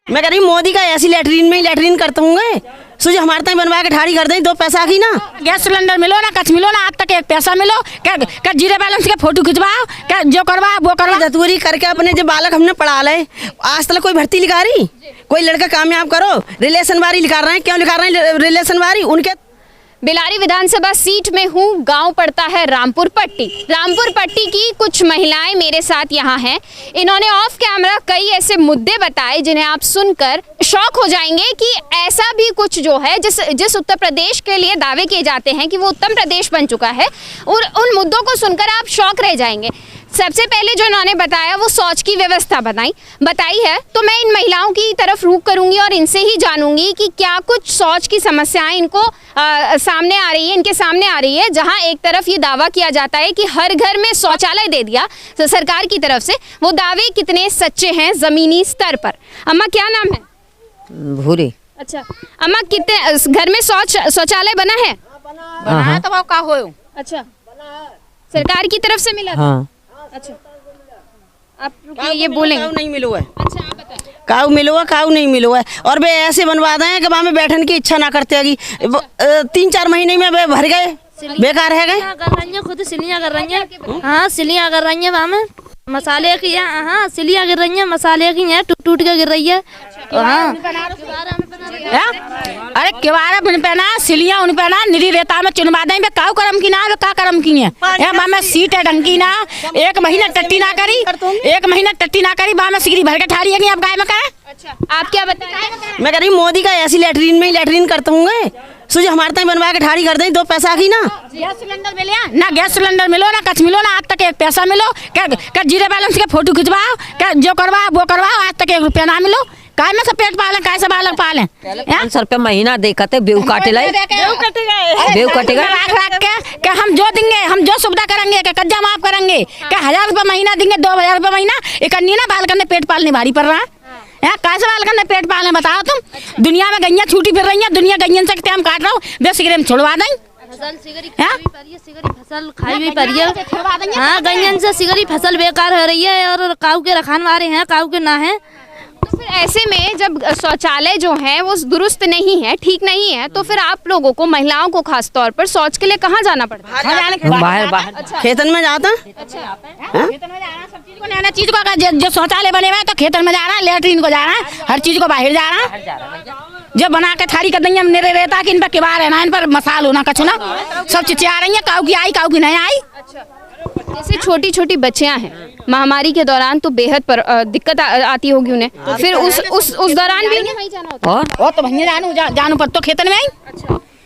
मैं कह रही मोदी का ऐसी लैटरीन में ही लैटरीन करते होंगे जो हमारे तक बनवा के ठाड़ी कर दें, 2 पैसा की ना गैस सिलेंडर मिलो ना कुछ मिलो ना, आज तक 1 पैसा मिलो क्या जीरो बैलेंस के फोटो खिंचवाओ, क्या जो करवाओ वो करवाओ। दतूरी करके अपने जो बालक हमने पढ़ा ले, आज तक कोई भर्ती लिखा रही, कोई लड़का कामयाब करो, रिलेशन वारी लिखा रहे हैं, क्यों लिखा रहे हैं रिलेशन वारी उनके। बेलारी विधानसभा सीट में हूँ। गांव पड़ता है रामपुर पट्टी। रामपुर पट्टी की कुछ महिलाएं मेरे साथ यहाँ हैं। इन्होंने ऑफ कैमरा कई ऐसे मुद्दे बताए जिन्हें आप सुनकर शॉक हो जाएंगे कि ऐसा भी कुछ जो है जिस उत्तर प्रदेश के लिए दावे किए जाते हैं कि वो उत्तम प्रदेश बन चुका है, और उन मुद्दों को सुनकर आप शॉक रह जाएंगे। सबसे पहले जो इन्होंने बताया वो शौच की व्यवस्था बताई है, तो मैं इन महिलाओं की तरफ रुख करूंगी और इनसे ही जानूंगी कि क्या कुछ शौच की समस्याएं इनको सामने आ रही है, इनके सामने आ रही है। जहां एक तरफ ये दावा किया जाता है कि हर घर में शौचालय दे दिया तो सरकार की तरफ से, वो दावे कितने सच्चे हैं जमीनी स्तर पर। अम्मा क्या नाम है? भूरी। अच्छा अम्मा, कितने घर में शौचालय बना है? बना तो वो का हो। अच्छा सरकार की तरफ से मिला? हाँ। अच्छा आप ये बोलेंगे? नहीं मिलो है। अच्छा आप बताएं। काऊ मिलो है, काऊ नहीं मिलो है, और वे ऐसे बनवा दें कि वहाँ में बैठने की इच्छा ना करते है। 3-4 महीने में वे भर गए, बेकार है गए। कर रही है, खुद सिलियाँ कर रही है। हाँ सिलियाँ कर रही है, वहाँ में मसाले की है। हाँ सिलियाँ गिर रही है, मसाले की है, टूट के गिर रही है। हाँ अरे किवारा बिन पहना, सिलियाँ उन पहना, निरी रेता में चुनवा दें। काऊ करम की ना, का करम की है मैं सीट है ढंग की ना। 1 महीना टट्टी ना करी, 1 महीना टट्टी ना करी, में सिगरी भर के ठाड़ी है। अब गाय में करे। अच्छा आप क्या बताएं? मैं कह रही मोदी का ऐसी लैटरीन में ही लैटरीन करते होंगे जो हमारे तक बनवा के ठाड़ी कर दें, 2 पैसा की ना। गैस सिलेंडर मिले ना, गैस सिलेंडर मिलो ना कुछ मिलो ना, आज तक 1 पैसा मिलो, क्या जीरो बैलेंस के फोटो खिंचवाओ, क्या जो करवाओ वो करवाओ, आज तक 1 रुपया ना मिलो। काय में से पेट पाले, काय से बालक पाले। 500 रुपया महीना देखते बेव काटे लाई, बेव कटेगा। रख के हम जो देंगे, हम जो सुविधा करेंगे, क्या कर्जा माफ करेंगे, क्या 1000 रुपया महीना देंगे, 2000 रुपया महीना। एक अन्य ना बाल करने पेट पालने भारी पड़ रहा है। कैसे बाल करने पेट पालने बताओ तुम। दुनिया में गैया छूटी फिर रही है, दुनिया गैयन से हम काट रहा हूँ, बे सिगरेट में छुड़वा दें। फसल खाई भी पड़ी है। हाँ गैयन से सिगरी फसल बेकार हो रही है, और काऊ के रखान वाले हैं, काऊ के ना है। तो फिर ऐसे में जब शौचालय जो है वो दुरुस्त नहीं है, ठीक नहीं है, तो फिर आप लोगों को, महिलाओं को खास तौर पर शौच के लिए कहाँ जाना पड़ता है? बाहर अच्छा खेतन में जाता। नया चीज को जो शौचालय बने हुए तो खेतन में जा रहा है, लेटरिन को जा रहा है, हर चीज को बाहर जा रहा है। जो बना के थारी कर देंगे मेरे रहता कि इन पर किवार है ना, इन पर मसाल होना कछु ना, सब चीजें आ रही है। काऊ की आई, काऊ की नहीं आई। जैसे छोटी छोटी बच्चियां हैं, महामारी के दौरान तो बेहद दिक्कत आती होगी उन्हें, तो फिर उस दौरान भी उन्हें वहीं जाना होता है। और तो भैया जानू पर तो खेतन में आई।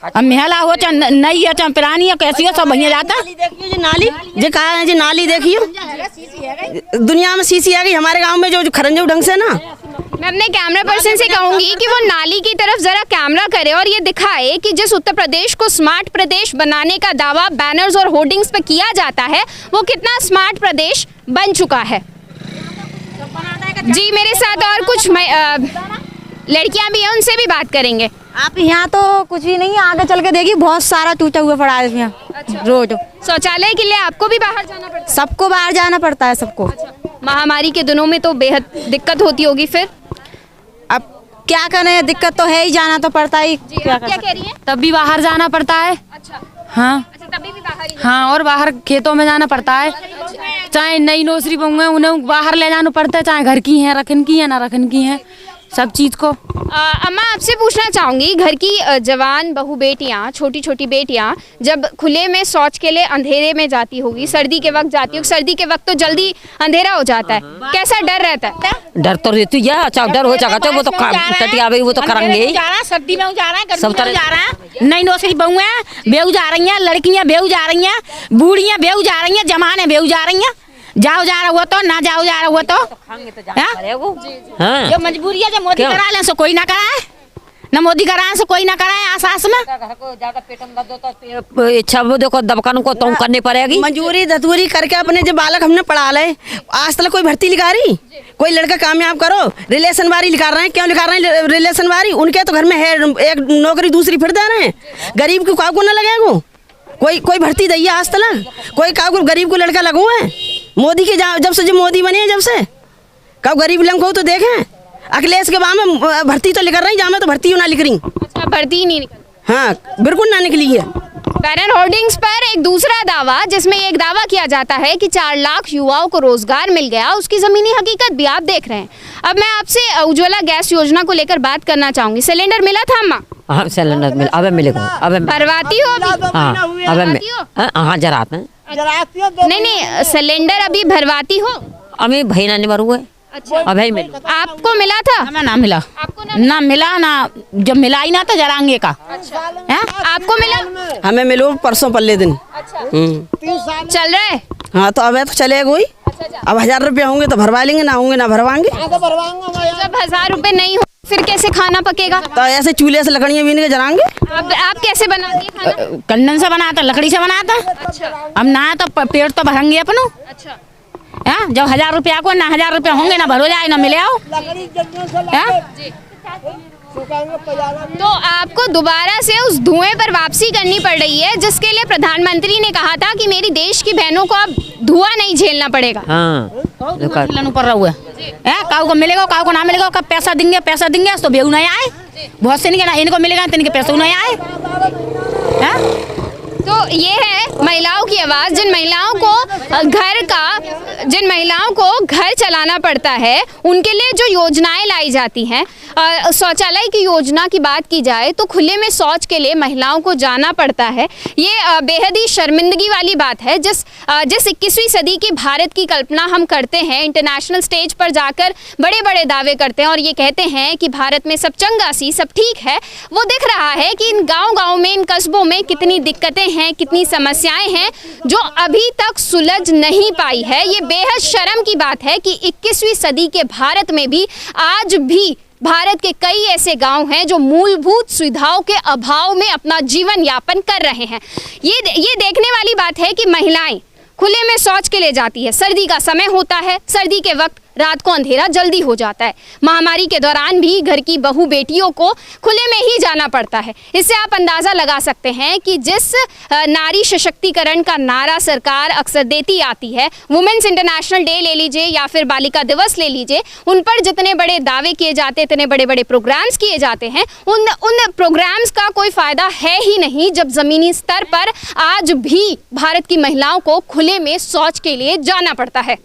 अब मेहला हो चाहे नई है चाहे पुरानी है, कैसी हो, सब भैया जाता। देखिए जी नाली, जो कहा है जी नाली देखिए, दुनिया में सीसी आ गई। हमारे गांव में जो खरंजो ढंग से ना, मैं अपने कैमरा पर्सन से कहूंगी कि वो नाली की तरफ जरा कैमरा करे और ये दिखाए कि जिस उत्तर प्रदेश को स्मार्ट प्रदेश बनाने का दावा बैनर्स और होर्डिंग्स पे किया जाता है, वो कितना स्मार्ट प्रदेश बन चुका है। जी मेरे साथ और कुछ लड़कियां भी हैं, उनसे भी बात करेंगे। आप यहाँ तो कुछ ही नहीं, आगे चल के देखिए बहुत सारा टूटा हुआ पड़ा है यहाँ। अच्छा। रोड शौचालय के लिए आपको भी बाहर जाना पड़ता है? सबको बाहर जाना पड़ता है, सबको। महामारी के दिनों में तो बेहद दिक्कत होती होगी। फिर अब क्या करें, दिक्कत तो है ही, जाना तो पड़ता ही। क्या कह रही है? तब भी बाहर जाना पड़ता है। अच्छा हाँ तभी भी बाहर ही। हाँ, और बाहर खेतों में जाना पड़ता है। चाहे नई नौसरी बहू है, उन्हें बाहर ले जाना पड़ता है, चाहे घर की है, रखन की है, ना रखन की है, सब चीज को। अम्मा आपसे पूछना चाहूंगी, घर की जवान बहू बेटियां, छोटी छोटी बेटियां जब खुले में शौच के लिए अंधेरे में जाती होगी, सर्दी के वक्त जाती होगी, सर्दी के वक्त तो जल्दी अंधेरा हो जाता है, कैसा डर रहता है? डर तो रहती है, अच्छा डर हो जाता है। वो तो टटिया वो तो करेंगे, सर्दी में जा रहा है, सब तरह जा रहा है। नई नौसरी बहू है, बेहू जा रही है, लड़कियां बेहू जा रही हैं, बूढ़ियां बेहू जा रही हैं, जवान है बेहू जा रही हैं। जाओ जा रहा हुआ तो ना जाओ जा रहा हुआ तो हाँ। जो मजबूरी है, जो मोदी करा ले सो कोई ना कराए, ना मोदी कराए सो कोई ना कराए। आसास में इच्छा वो देखो दबकान को तो करनी पड़ेगी। मजूरी दतूरी करके अपने जो बालक हमने पढ़ा ले, आज तक कोई भर्ती लिखा रही, कोई लड़का कामयाब करो, रिलेशन वारी लिखा रहे हैं, क्यों लिखा रहे हैं रिलेशन वारी? उनके तो घर में है एक नौकरी दूसरी फिर दे रहे हैं, गरीब को काऊ को ना लगेगा। कोई भर्ती दी आज तक, कोई काऊ गरीब को लड़का लगू है। मोदी के जब से जो मोदी बने हैं, जब से कब गरीब लंग को तो देखें, अखिलेश के बाद में भर्ती तो लिख रही, जहाँ में तो भर्ती ना लिख रही। अच्छा, भर्ती नहीं निकल। हाँ, बिल्कुल ना निकली है। बैनर होर्डिंग्स पर एक दूसरा दावा, जिसमें एक दावा किया जाता है कि 4 लाख युवाओं को रोजगार मिल गया, उसकी जमीनी हकीकत भी आप देख रहे हैं। अब मैं आपसे उज्ज्वला गैस योजना को लेकर बात करना चाहूंगी। सिलेंडर मिला था अम्मा? हाँ सिलेंडर मिल, अब मिलेगा, अब भरवाती हो अभी? हाँ अब भरवाती हो? हाँ जराते हैं। नहीं, सिलेंडर अभी भरवाती हो? अभी भाई ना निबर हुए। अच्छा, अभी मिल। आपको मिला था? हमें ना मिला। आपको ना मिला ना, जब मिला ही ना तो जरांगे का। हैं? आपको मिला? हमें मिलो परसों पल्ले दिन। चल रहा है? हाँ, तो अब तो चलेगा ही। अब 1000 रुपये होंगे तो भरवा लेंगे, ना होंगे ना भरवाएंगे। जब 1000 रुपये नहीं हो फिर कैसे खाना पकेगा? तो ऐसे चूल्हे से लकड़ियाँ बीन के जलाएंगे। आप कैसे बनाती है खाना? कंडन से बनाता, लकड़ी से बनाता। अब ना तो पेट तो भरेंगे अपनो। अच्छा, हाँ, जब 1000 रुपया को ना 1000 रुपया होंगे ना भरो जाए ना मिले आओ। तो आपको दोबारा से उस धुएं पर वापसी करनी पड़ रही है, जिसके लिए प्रधानमंत्री ने कहा था कि मेरी देश की बहनों को अब धुआं नहीं झेलना पड़ेगा। हाँ ऊपर रहुए काऊ को मिलेगा, काऊ को ना मिलेगा, कब पैसा देंगे तो बेऊ नहीं आए। बहुत से नहीं ना इनको मिलेगा तो इनके पैसे नहीं आए। तो ये है महिलाओं की आवाज़, जिन महिलाओं को घर चलाना पड़ता है, उनके लिए जो योजनाएं लाई जाती हैं। शौचालय की योजना की बात की जाए तो खुले में शौच के लिए महिलाओं को जाना पड़ता है। ये बेहद ही शर्मिंदगी वाली बात है। जिस 21वीं सदी की भारत की कल्पना हम करते हैं, इंटरनेशनल स्टेज पर जाकर बड़े बड़े दावे करते हैं और ये कहते हैं कि भारत में सब चंगा सी, सब ठीक है, वो दिख रहा है कि इन गाँव में, इन कस्बों में कितनी दिक्कतें हैं, कितनी समस्याएं हैं जो अभी तक सुलझ नहीं पाई है। ये बेहद शर्म की बात है कि 21वीं सदी के भारत में भी आज भी भारत के कई ऐसे गांव हैं जो मूलभूत सुविधाओं के अभाव में अपना जीवन यापन कर रहे हैं। ये देखने वाली बात है कि महिलाएं खुले में शौच के लिए जाती है। सर्दी का समय होता है, सर्दी के वक्त रात को अंधेरा जल्दी हो जाता है। महामारी के दौरान भी घर की बहू बेटियों को खुले में ही जाना पड़ता है। इससे आप अंदाज़ा लगा सकते हैं कि जिस नारी सशक्तिकरण का नारा सरकार अक्सर देती आती है, वुमेन्स इंटरनेशनल डे ले लीजिए या फिर बालिका दिवस ले लीजिए, उन पर जितने बड़े दावे किए जाते, इतने बड़े बड़े प्रोग्राम्स किए जाते हैं, उन प्रोग्राम्स का कोई फ़ायदा है ही नहीं जब ज़मीनी स्तर पर आज भी भारत की महिलाओं को खुले में शौच के लिए जाना पड़ता है।